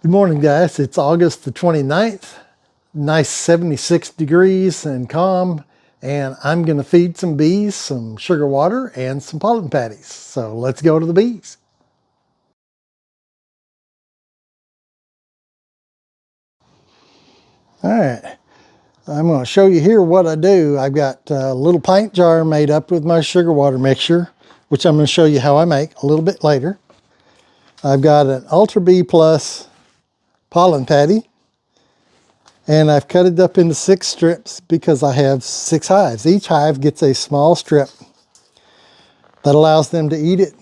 Good morning, guys. It's August the 29th. Nice 76 degrees and calm. And I'm going to feed some bees some sugar water and some pollen patties. So let's go to the bees. All right. I'm going to show you here what I do. I've got a little pint jar made up with my sugar water mixture, which I'm going to show you how I make a little bit later. I've got an Ultra Bee Plus pollen patty. And I've cut it up into 6 strips because I have 6 hives. Each hive gets a small strip that allows them to eat it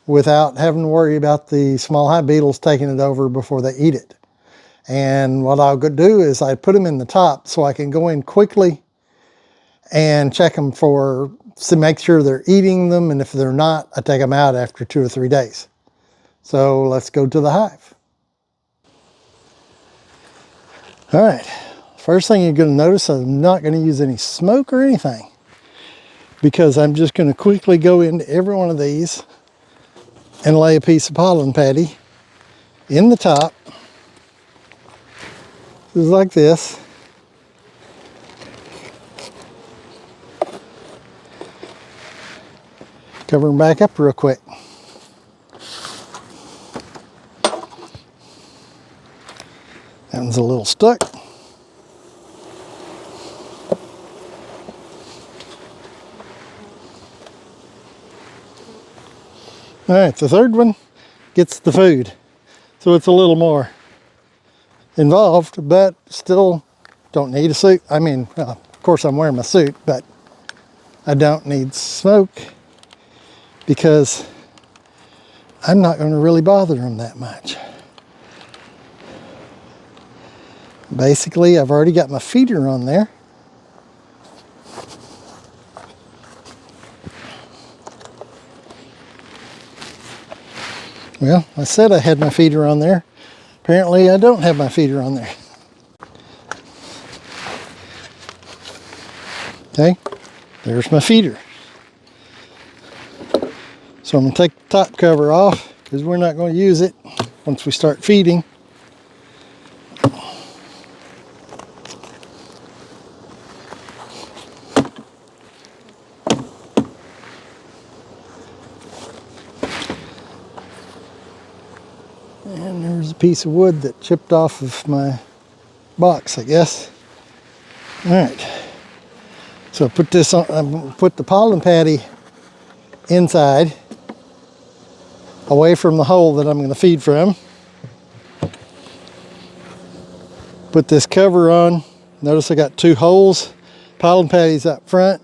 without having to worry about the small hive beetles taking it over before they eat it. And what I'll do is I put them in the top so I can go in quickly and check them to make sure they're eating them. And if they're not, I take them out after 2 or 3 days. So let's go to the hive. All right. First thing you're going to notice, I'm not going to use any smoke or anything because I'm just going to quickly go into every one of these and lay a piece of pollen patty in the top, just like this. Cover them back up real quick. That one's a little stuck. All right, the third one gets the food. So it's a little more involved, but still don't need a suit. I mean, well, of course I'm wearing my suit, but I don't need smoke because I'm not going to really bother them that much. Basically, I've already got my feeder on there. Well, I said I had my feeder on there. Apparently, I don't have my feeder on there. Okay, there's my feeder. So I'm going to take the top cover off because we're not going to use it once we start feeding. And there's a piece of wood that chipped off of my box, I guess. All right. So put this on, put the pollen patty inside, away from the hole that I'm going to feed from. Put this cover on. Notice I got 2 holes. Pollen patties up front.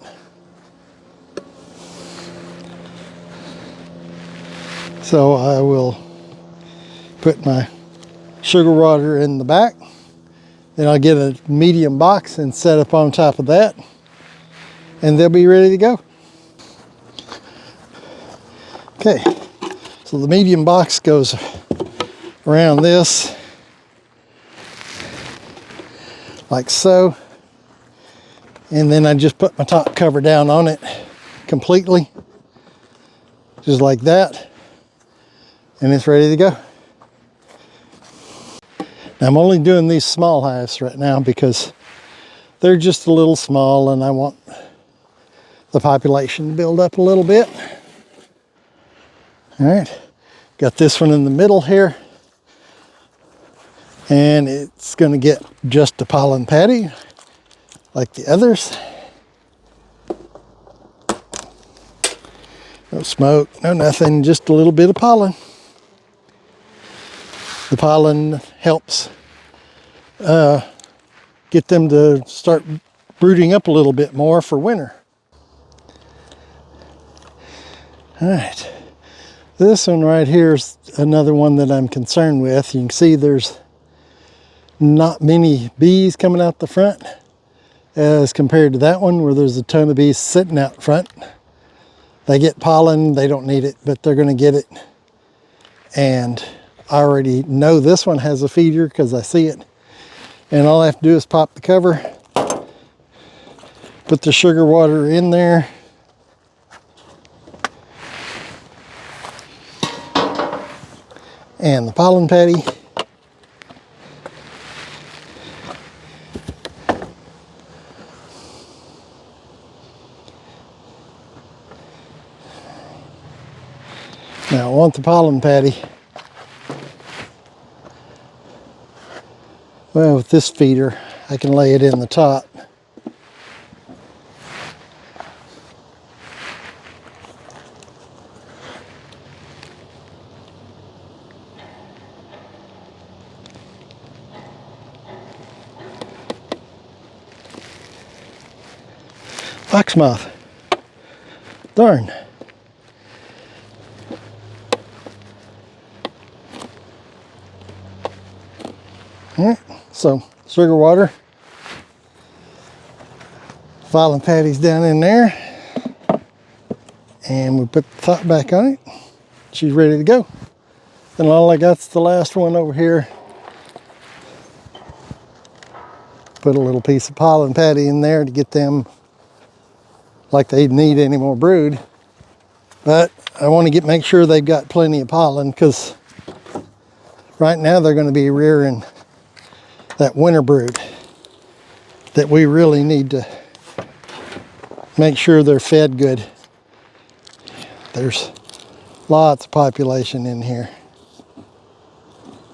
So I will put my sugar water in the back. Then I'll get a medium box and set up on top of that. And they'll be ready to go. Okay, so the medium box goes around this, like so. And then I just put my top cover down on it completely, just like that. And it's ready to go. Now I'm only doing these small hives right now because they're just a little small and I want the population to build up a little bit. All right, got this one in the middle here. And it's going to get just a pollen patty like the others. No smoke, no nothing, just a little bit of pollen. The pollen helps get them to start brooding up a little bit more for winter. All right, this one right here is another one that I'm concerned with. You can see there's not many bees coming out the front as compared to that one where there's a ton of bees sitting out front. They get pollen, they don't need it, but they're going to get it. And I already know this one has a feeder because I see it. And all I have to do is pop the cover, put the sugar water in there, and the pollen patty, want the pollen patty. Well, with this feeder, I can lay it in the top. Fox moth. Darn. Alright, so sugar water. Pollen patty's down in there. And we put the top back on it. She's ready to go. And all I got's the last one over here. Put a little piece of pollen patty in there to get them like they need any more brood. But I want to make sure they've got plenty of pollen, because right now they're going to be rearing that winter brood that we really need to make sure they're fed good. There's lots of population in here.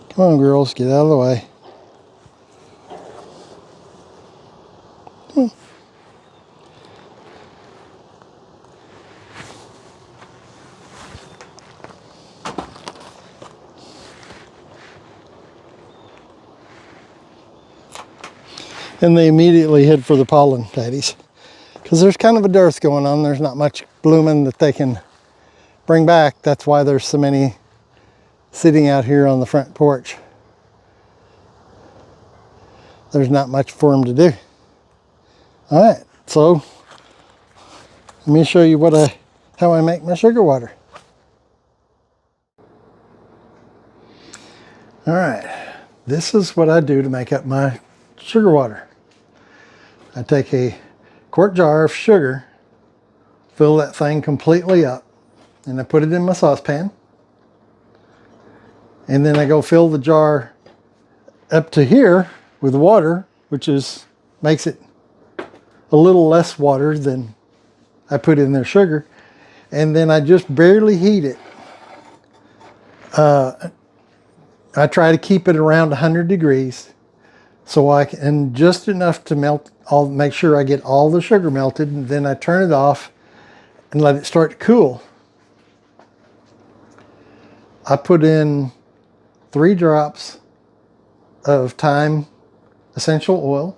Come on, girls, get out of the way. Come on. And they immediately head for the pollen patties, because there's kind of a dearth going on. There's not much blooming that they can bring back. That's why there's so many sitting out here on the front porch. There's not much for them to do. All right, so let me show you how I make my sugar water. All right, this is what I do to make up my sugar water. I take a quart jar of sugar, fill that thing completely up, and I put it in my saucepan. And then I go fill the jar up to here with water, which makes it a little less water than I put in their sugar. And then I just barely heat it. I try to keep it around 100 degrees. So and just enough to make sure I get all the sugar melted, and then I turn it off and let it start to cool. I put in 3 drops of thyme essential oil.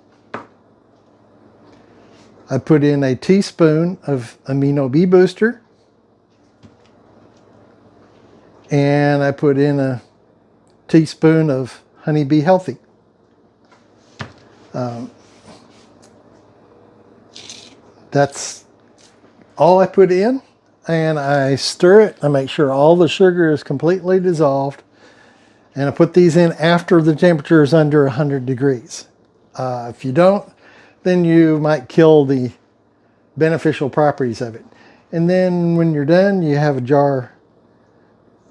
I put in a teaspoon of amino bee booster. And I put in a teaspoon of honeybee healthy. That's all I put in, and I stir it. I make sure all the sugar is completely dissolved, and I put these in after the temperature is under 100 degrees. If you don't, then you might kill the beneficial properties of it. And then when you're done, you have a jar.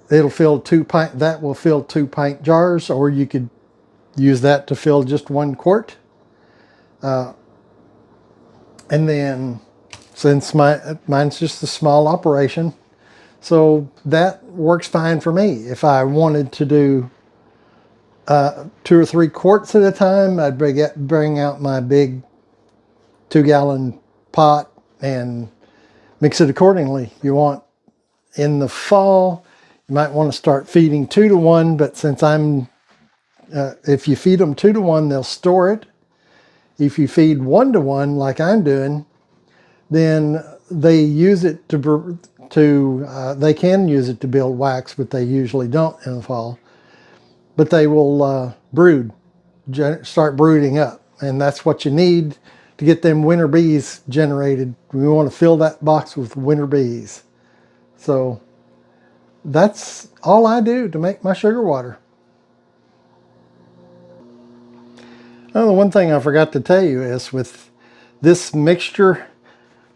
It'll fill that will fill 2-pint jars, or you could use that to fill just 1 quart. And then, since mine's just a small operation, so that works fine for me. If I wanted to do 2 or 3 quarts at a time, I'd bring out my big 2-gallon pot and mix it accordingly. In the fall, you might want to start feeding 2 to 1, but since if you feed them 2 to 1, they'll store it. If you feed 1 to 1, like I'm doing, then they use it they can use it to build wax, but they usually don't in the fall. But they will start brooding up, and that's what you need to get them winter bees generated. We want to fill that box with winter bees. So that's all I do to make my sugar water. Oh, the one thing I forgot to tell you is, with this mixture,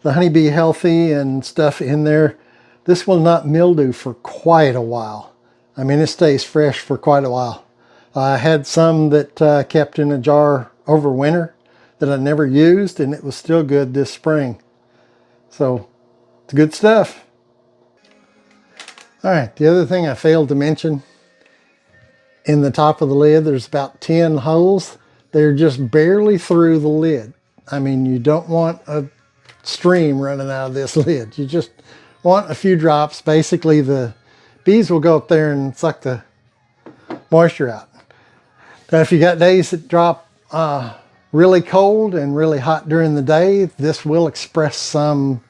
the honeybee healthy and stuff in there, this will not mildew for quite a while. I mean, it stays fresh for quite a while. I had some that kept in a jar over winter that I never used, and it was still good this spring. So it's good stuff. All right, the other thing I failed to mention, in the top of the lid, there's about 10 holes. They're just barely through the lid. I mean, you don't want a stream running out of this lid. You just want a few drops. Basically, the bees will go up there and suck the moisture out. Now, if you got days that drop really cold and really hot during the day, this will express some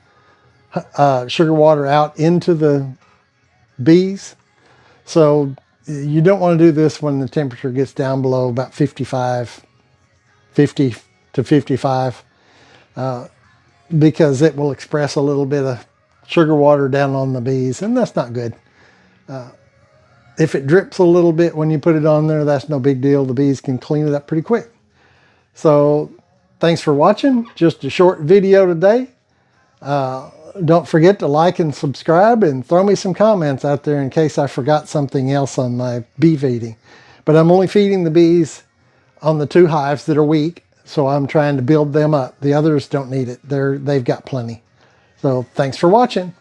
sugar water out into the bees. So you don't want to do this when the temperature gets down below about 50 to 55, because it will express a little bit of sugar water down on the bees, and that's not good. If it drips a little bit when you put it on there, that's no big deal. The bees can clean it up pretty quick. So thanks for watching. Just a short video today. Don't forget to like and subscribe, and throw me some comments out there in case I forgot something else on my bee feeding. But I'm only feeding the bees on the 2 hives that are weak, so I'm trying to build them up. The others don't need it. They've got plenty. So thanks for watching.